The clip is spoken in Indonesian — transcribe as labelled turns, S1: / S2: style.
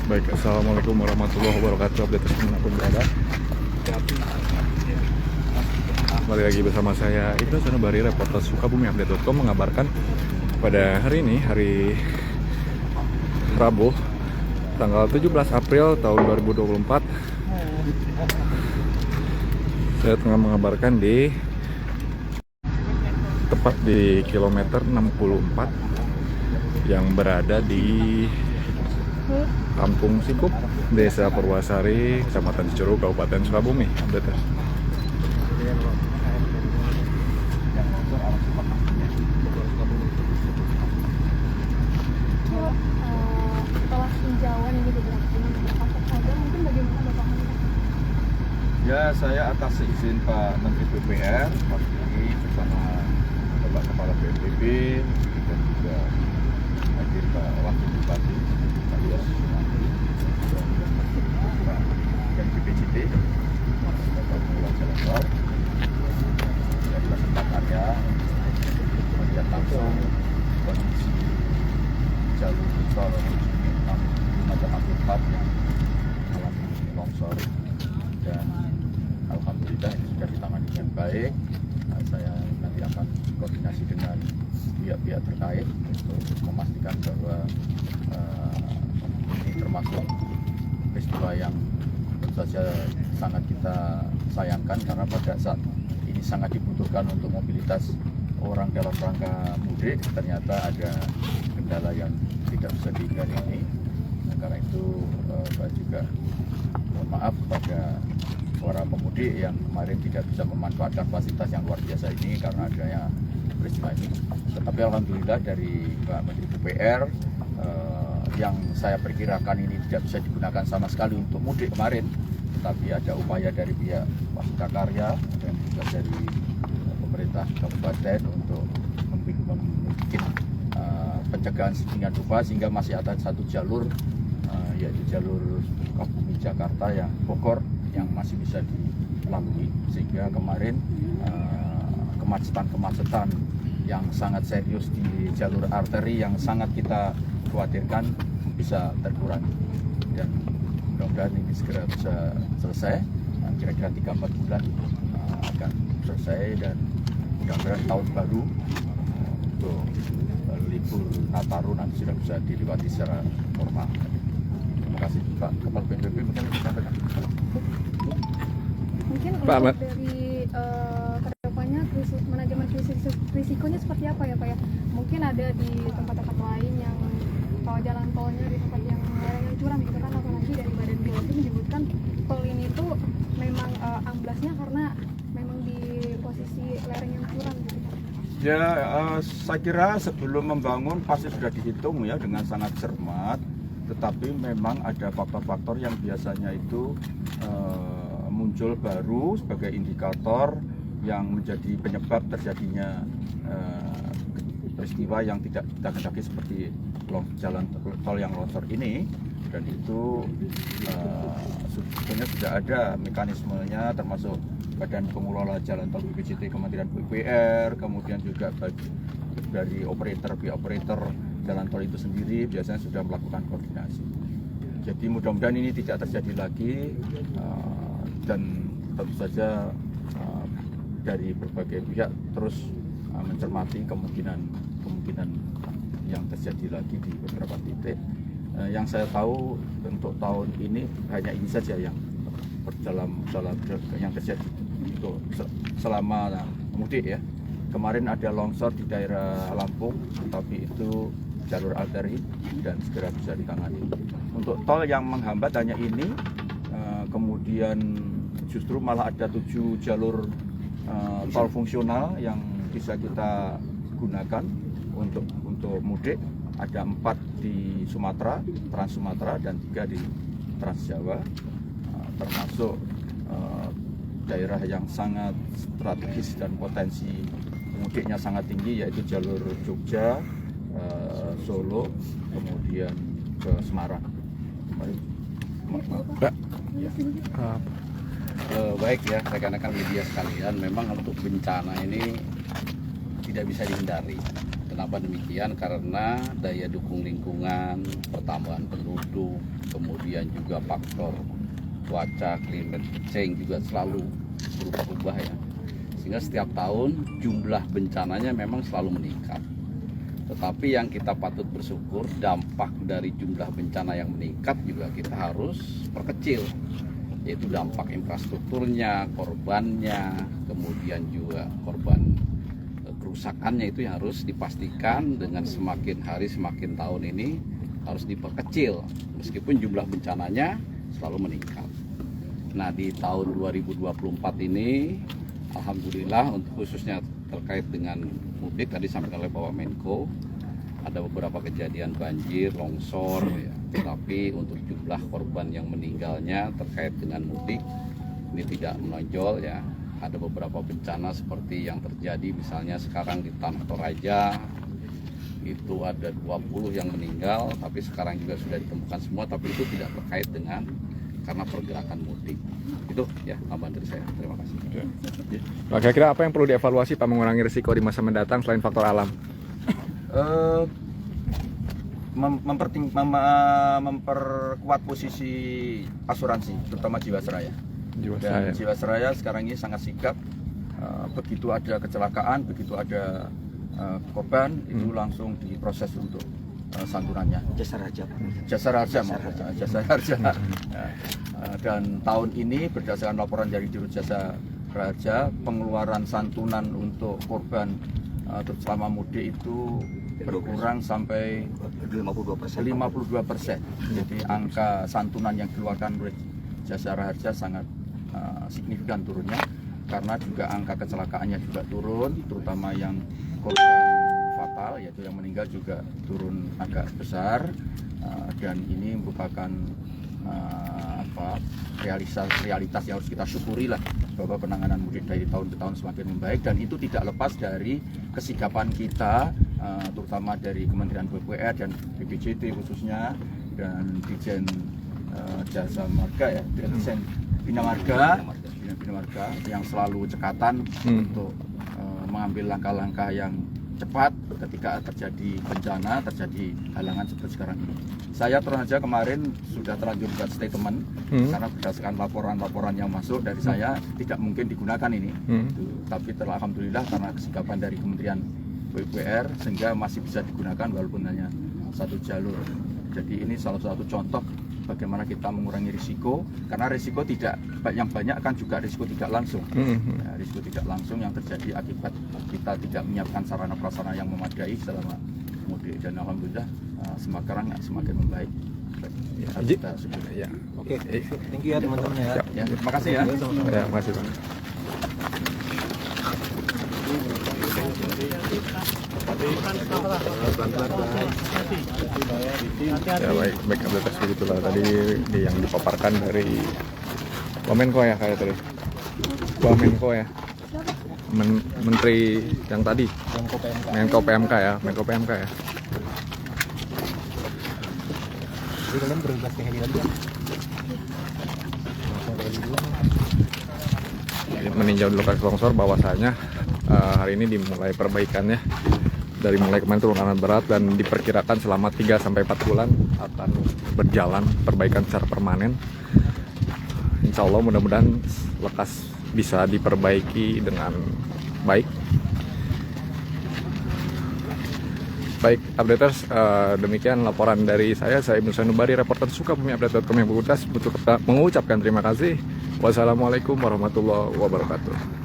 S1: Baik, assalamualaikum warahmatullahi wabarakatuh. Update dimanapun berada. Kembali lagi bersama saya Ibnu Sanubari, reporter Sukabumi Update.com mengabarkan pada hari ini, hari Rabu, tanggal 17 April tahun 2024. Saya tengah mengabarkan tepat di kilometer 64 yang berada di Kampung Sikup, Desa Purwasari, Kecamatan Ciceruk, Kabupaten Sukabumi. Update.
S2: Setelah tinjauan ini beberapa apa saja, mungkin bagaimana Bapak?
S3: Ya, saya atas izin Pak Menteri PUPR Pak Diri bersama Bapak Kepala BNPB dan juga hadir Pak Wakil Bupati Pak Yos Sumanti dan BPJT Bapak Pengelola Jalan Tol dari tempat area melihat langsung kondisi jalur tol 564 yang mengalami longsor, dan alhamdulillah ini sudah ditangani dengan baik. Saya nanti akan koordinasi dengan pihak-pihak terkait untuk memastikan bahwa ini termasuk peristiwa yang tentu saja sangat kita sayangkan, karena pada saat ini sangat dibutuhkan untuk mobilitas orang dalam rangka mudik, ternyata ada kendala yang tidak bisa dihindari ini. Karena itu saya juga mohon maaf pada para pemudik yang kemarin tidak bisa memanfaatkan fasilitas yang luar biasa ini karena adanya peristiwa ini. Tetapi alhamdulillah dari Pak Menteri PUPR yang saya perkirakan ini tidak bisa digunakan sama sekali untuk mudik kemarin, tetapi ada upaya dari pihak Waskita Karya dan juga dari pemerintah kabupaten untuk membuat pencegahan sedemikian rupa sehingga masih ada satu jalur, yaitu jalur Sukabumi Jakarta yang Bogor yang masih bisa dilalui, sehingga kemarin kemacetan yang sangat serius di jalur arteri yang sangat kita khawatirkan bisa terkurangi, dan mudah-mudahan ini segera bisa selesai. Kira-kira 3-4 bulan akan selesai, dan mudah-mudahan tahun baru untuk libur Nataru nanti sudah bisa dilewati secara normal. Terima kasih Pak Kepala BNPB, mungkin disampaikan.
S2: Mungkin
S1: Pak,
S2: untuk dari kedepannya manajemen risikonya seperti apa ya Pak ya? Mungkin ada di tempat-tempat lain yang jalan tolnya di tempat yang lereng yang curam gitu kan, apalagi dari Badan Geologi itu menyebutkan tol ini tuh memang amblasnya karena memang di posisi lereng yang curam gitu.
S3: Ya, saya kira sebelum membangun pasti sudah dihitung ya dengan sangat cermat, tetapi memang ada faktor-faktor yang biasanya itu muncul baru sebagai indikator yang menjadi penyebab terjadinya peristiwa yang tidak kita kendaki seperti jalan tol yang longsor ini. Dan itu sebetulnya sudah ada mekanismenya, termasuk Badan Pengelola Jalan Tol BPJT, Kementerian PUPR, kemudian juga dari pihak operator jalan tol itu sendiri biasanya sudah melakukan koordinasi. Jadi mudah-mudahan ini tidak terjadi lagi, dan tentu saja dari berbagai pihak terus mencermati kemungkinan yang terjadi lagi di beberapa titik. Yang saya tahu untuk tahun ini hanya ini saja yang yang terjadi untuk selama mudik ya. Kemarin ada longsor di daerah Lampung, tapi itu jalur arteri dan segera bisa ditangani. Untuk tol yang menghambat hanya ini, kemudian justru malah ada 7 jalur tol fungsional yang bisa kita gunakan untuk mudik. Ada 4 di Sumatera, Trans Sumatera, dan 3 di Trans Jawa, termasuk daerah yang sangat strategis dan potensi mudiknya sangat tinggi, yaitu jalur Jogja, Solo, kemudian ke Semarang.
S1: Pak,
S4: Baik ya, rekan-rekan media sekalian, memang untuk bencana ini tidak bisa dihindari.
S3: Kenapa demikian? Karena daya dukung lingkungan, pertambahan penduduk, kemudian juga faktor cuaca, climate change juga selalu berubah-ubah ya. Sehingga setiap tahun jumlah bencananya memang selalu meningkat. Tetapi yang kita patut bersyukur, dampak dari jumlah bencana yang meningkat juga kita harus perkecil, yaitu dampak infrastrukturnya, korbannya, kemudian juga korban kerusakannya itu yang harus dipastikan dengan semakin hari semakin tahun ini harus diperkecil, meskipun jumlah bencananya selalu meningkat. Nah, di tahun 2024 ini alhamdulillah untuk khususnya terkait dengan mudik, tadi sampaikan oleh Bapak Menko, ada beberapa kejadian banjir, longsor ya. Tetapi untuk jumlah korban yang meninggalnya terkait dengan mudik ini tidak menonjol ya. Ada beberapa bencana seperti yang terjadi misalnya sekarang di Tanah Toraja itu ada 20 yang meninggal, tapi sekarang juga sudah ditemukan semua, tapi itu tidak terkait dengan karena pergerakan mudik. Itu ya tambahan dari saya. Terima kasih.
S1: Nah, kira-kira apa yang perlu dievaluasi Pak mengurangi risiko di masa mendatang selain faktor alam?
S3: Memperkuat posisi asuransi, terutama Jiwasraya. Dan Jiwasraya sekarang ini sangat sigap. Begitu ada kecelakaan, begitu ada korban, itu langsung diproses untuk santunannya. Jasa harja. Dan tahun ini berdasarkan laporan dari Dirut Jasa Raja, pengeluaran santunan untuk korban selama mudik itu berkurang sampai 52%. Jadi angka santunan yang dikeluarkan oleh Jasa Raja sangat signifikan turunnya, karena juga angka kecelakaannya juga turun, terutama yang korban fatal yaitu yang meninggal juga turun agak besar, dan ini merupakan realitas yang harus kita syukuri lah, bahwa penanganan mudik dari tahun ke tahun semakin membaik, dan itu tidak lepas dari kesigapan kita, terutama dari Kementerian PUPR dan BPJT khususnya, dan Dijen Jasa Marga ya, Dijen Bina Marga yang selalu cekatan untuk mengambil langkah-langkah yang cepat ketika terjadi bencana, terjadi halangan seperti sekarang ini. Saya terus saja kemarin sudah terlanjur buat statement, karena berdasarkan laporan-laporan yang masuk dari saya tidak mungkin digunakan ini. Tapi alhamdulillah karena kesikapan dari Kementerian PUPR sehingga masih bisa digunakan walaupun hanya satu jalur. Jadi ini salah satu contoh bagaimana kita mengurangi risiko, karena risiko tidak yang banyak kan juga risiko tidak langsung. Ya, risiko tidak langsung yang terjadi akibat kita tidak menyiapkan sarana prasarana yang memadai selama mudik, dan alhamdulillah sekarang semakin membaik.
S1: Ya.
S4: Oke, thank you ya teman-teman ya.
S3: Ya, terima kasih ya.
S1: Ya, makasih Pak. Ya baik update begitulah tadi yang dipaparkan dari Wamenko ya, kayak tadi Wamenko ya, Menteri yang tadi Menko PMK ya.
S4: Jadi kalian bergegas ke heli lagi kan?
S1: Meninjau di lokasi longsor, bahwasanya hari ini dimulai perbaikannya. Dari mulai kemarin turun alat berat, dan diperkirakan selama 3-4 bulan akan berjalan perbaikan secara permanen. Insya Allah mudah-mudahan lekas bisa diperbaiki dengan baik. Baik updaters, demikian laporan dari saya Ibnu Sanubari, reporter Sukabumi Update.com yang bertugas untuk mengucapkan terima kasih. Wassalamualaikum warahmatullahi wabarakatuh.